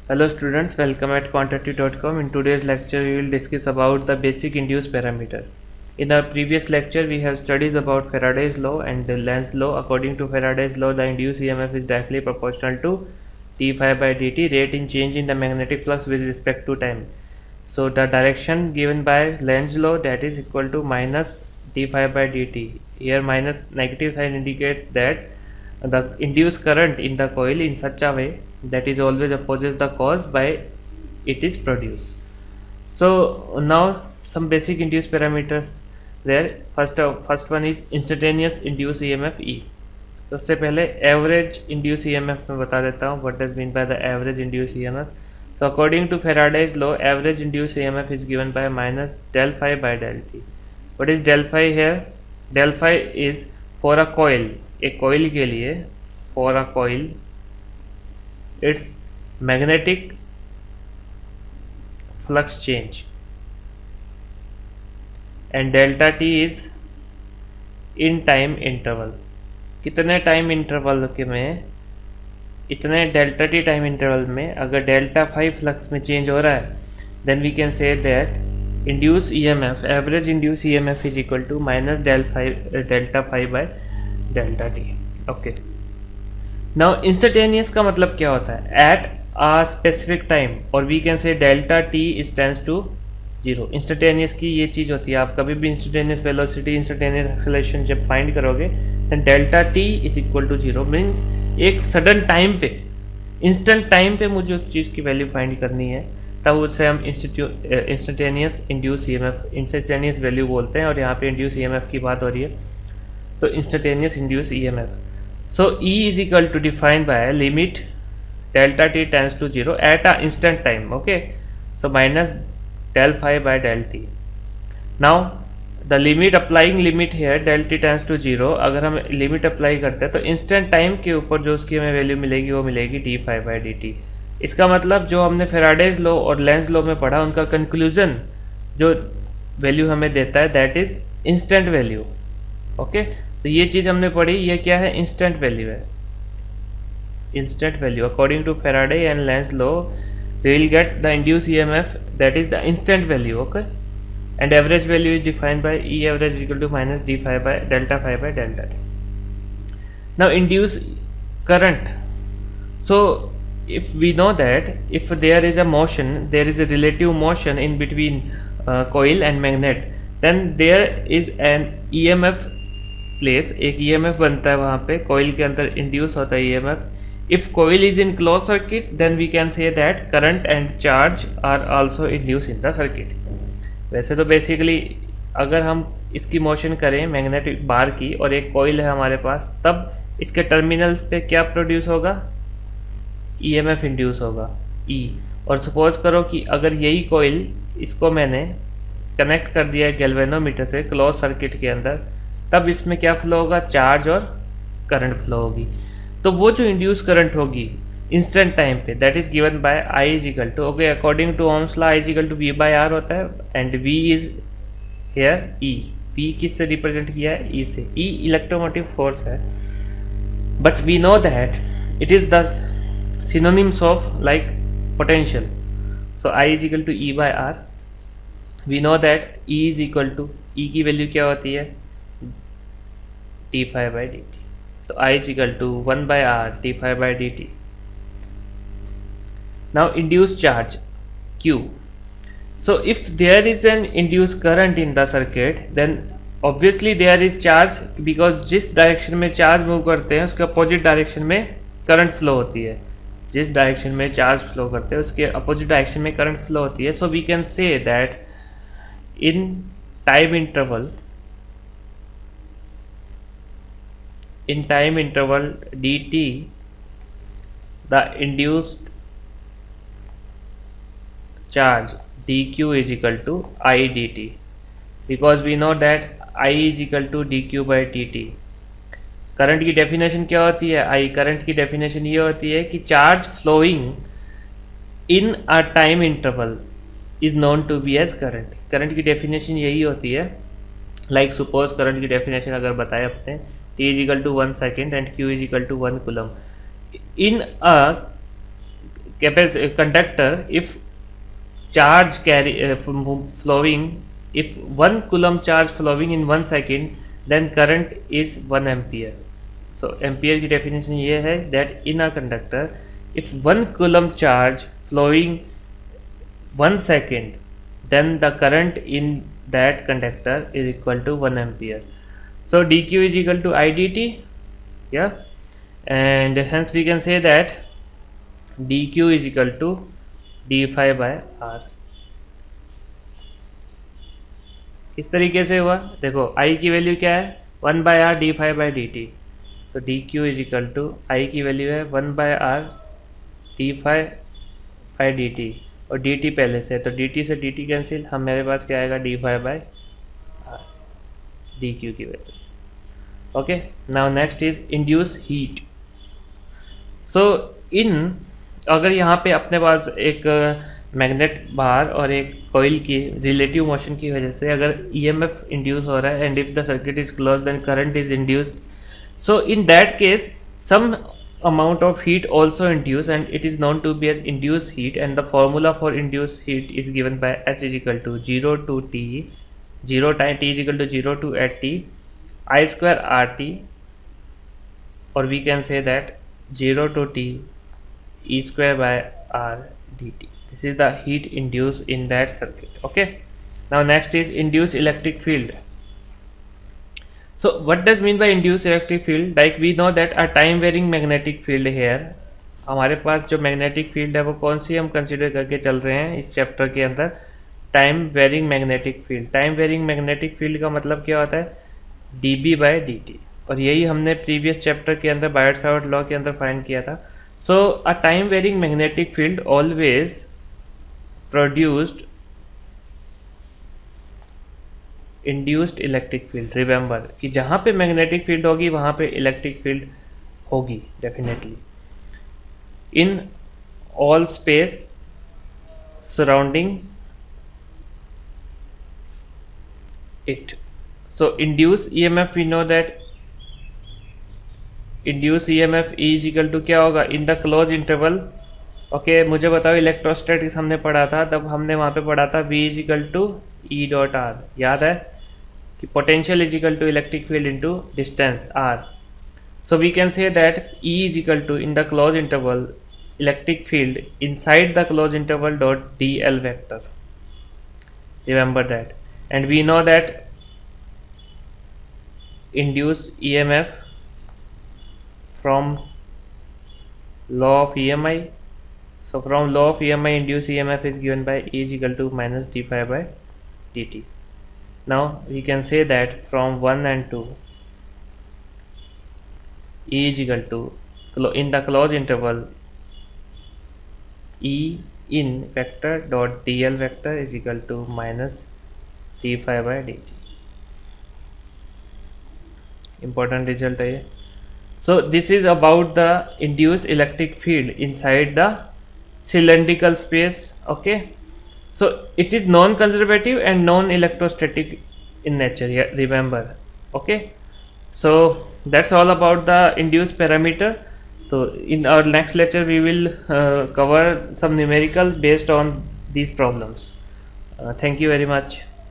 Hello students, welcome at quantity.com. In today's lecture we will discuss about the basic induced parameter. In our previous lecture we have studied about Faraday's law and the Lenz's law. According to Faraday's law, the induced EMF is directly proportional to d phi by dt, rate in change in the magnetic flux with respect to time. So the direction given by Lenz's law, that is equal to minus d phi by dt. Here minus negative sign indicates that the induced current in the coil in such a way that is always opposes the cause by it is produced. So now some basic induced parameters there. First one is instantaneous induced EMF E. तो उससे पहले average induce EMF में बता देता हूँ what does mean by the average induce EMF. So according to Faraday's law, average induced EMF is given by minus del phi by del t. What is del phi here? Del phi is for a coil. एक coil के लिए for a coil its magnetic flux change, and delta t is in time interval. कितने time interval के में, इतने delta T time interval में अगर delta phi flux में चेंज हो रहा है, then we can say that induce EMF, average induce EMF is equal to minus delta phi by delta T. Okay, now instantaneous का मतलब क्या होता है? एट आ स्पेसिफिक टाइम, और we can say delta T is tends to zero. Instantaneous की ये चीज़ होती है, आप कभी भी इंस्टेंटेनियस वेलोसिटी, इंस्टेंटेनियस एक्सेलरेशन जब फाइंड करोगे then delta T is equal to zero. Means एक सडन टाइम पे, इंस्टेंट टाइम पे मुझे उस चीज़ की वैल्यू फाइंड करनी है, तब उससे हम instantaneous induce EMF, instantaneous value बोलते हैं. और यहाँ पे इंड्यूस ईएमएफ की बात हो रही है, तो instantaneous induce EMF. So E is equal to defined by limit delta T tends to zero at a instant time. Okay, so minus del phi by del t. Now the limit, applying limit here del t tends to 0. अगर हम limit apply करते हैं तो instant time के ऊपर जो उसकी हमें वैल्यू मिलेगी वो मिलेगी d phi by dt. इसका मतलब जो हमने फेराडेज लॉ और लेंज लॉ में पढ़ा, उनका कंक्लूजन जो वैल्यू हमें देता है that is instant value. Okay, तो ये चीज़ हमने पढ़ी, ये क्या है? इंस्टेंट वैल्यू है. Instant value according to Faraday and Lenz law we will get the induced EMF, that is the instant value. Okay, and average value is defined by E average is equal to minus d phi by delta t. Now induced current. So if we know that if there is a motion, there is a relative motion in between coil and magnet, then there is an EMF place. एक EMF बनता है वहाँ पे, coil के अंदर induce होता है EMF. If coil is in closed circuit, then we can say that current and charge are also induced in the circuit. वैसे तो बेसिकली अगर हम इसकी मोशन करें मैग्नेटिक बार की और एक कॉइल है हमारे पास, तब इसके टर्मिनल्स पे क्या प्रोड्यूस होगा? EMF इंड्यूस होगा E. और सपोज करो कि अगर यही कॉइल, इसको मैंने कनेक्ट कर दिया है गैल्वेनोमीटर से क्लोज सर्किट के अंदर, तब इसमें क्या फ्लो होगा? चार्ज और करंट फ्लो होगी. तो वो जो इंड्यूस करंट होगी इंस्टेंट टाइम पे, that is given by I is equal to, okay, according to Ohm's law I is equal to V by R होता है, and V is here E. V किससे represent किया है? E से. E electromotive force है, but we know that it is the synonyms of like potential. So I is equal to E by R. We know that E is equal to, E की value क्या होती है? D phi by D T. तो I is equal to 1 by R d phi by dt. Now induced charge Q. So if there is an induced current in the circuit, then obviously there is charge, because जिस direction में charge move करते हैं उसके opposite direction में current flow होती है. जिस direction में चार्ज फ्लो करते हैं उसके अपोजिट डायरेक्शन में करंट फ्लो होती है. So we can say that in time interval, in time interval dt, the induced charge dq is equal to I dt, because we know that I is equal to dq by dt. Current की definition क्या होती है? I current की definition ये होती है कि charge flowing in a time interval is known to be as current. Current की डेफिनेशन यही होती है. लाइक सपोज करंट की डेफिनेशन अगर बताए अपने, T is equal to 1 second and Q is equal to 1 coulomb. In a conductor, if charge flowing, if 1 coulomb charge flowing in 1 second, then current is 1 ampere. So ampere की definition ये है that in a conductor, if 1 coulomb charge flowing 1 second, then the current in that conductor is equal to 1 ampere. So dq is equal to I dt, yeah, and hence we can say that dq is equal to d phi by r. इस तरीके से हुआ. देखो I की value क्या है, 1 by R D phi by D T. तो D Q is equal to I की वैल्यू है 1 by R D phi by D T, और डी टी पहले से, तो डी टी से डी टी कैंसिल, हम मेरे पास क्या आएगा D phi by R D Q की value. Okay, now next is induce heat. So in अगर यहाँ पे अपने पास एक मैग्नेट बार और एक कॉइल की रिलेटिव मोशन की वजह से अगर ईएमएफ इंड्यूस हो रहा है and if the circuit is close then current is induced, so in that case some amount of heat also induced and it is known to be as induced heat, and the formula for induced heat is given by H is equal to 0 to T, 0 time T is equal to 0 to at T I square RT, or we can say that 0 to T E square by R dt. This is the heat induced in that circuit. Okay, now next is induced electric field. So what does mean by induced electric field? Like we know that a time varying magnetic field here. हमारे पास जो magnetic field है वो कौन सी हम consider करके चल रहे हैं इस चैप्टर के अंदर, time varying magnetic field. Time varying magnetic field का मतलब क्या होता है, dB by dt, और यही हमने प्रीवियस चैप्टर के अंदर बायट-सावर्ट लॉ के अंदर फाइंड किया था. So a time varying magnetic field always produced induced electric field. Remember कि जहाँ पे मैग्नेटिक फील्ड होगी वहाँ पे इलेक्ट्रिक फील्ड होगी definitely in all space surrounding it. So induce EMF we know that induce EMF is equal to क्या होगा in the close interval. Okay, मुझे बताओ इलेक्ट्रोस्टैटिक्स हमने पढ़ा था, तब हमने वहाँ पे पढ़ा था V is equal to E dot R. याद है कि potential is equal to electric field into distance r. So we can say that E is equal to in the close interval electric field inside the close interval dot D L vector. Remember that, and we know that induce EMF from law of EMI. So from law of EMI, induced EMF is given by E is equal to minus d phi by dt. Now we can say that from 1 and 2 E is equal to in the closed interval E in vector dot dl vector is equal to minus d phi by dt. Important result है ये. So this is about the induced electric field inside the cylindrical space. Okay, so it is non-conservative and non-electrostatic in nature. Yeah, remember. Okay, so that's all about the induced parameter. So in our next lecture we will cover some numerical based on these problems. Thank you very much.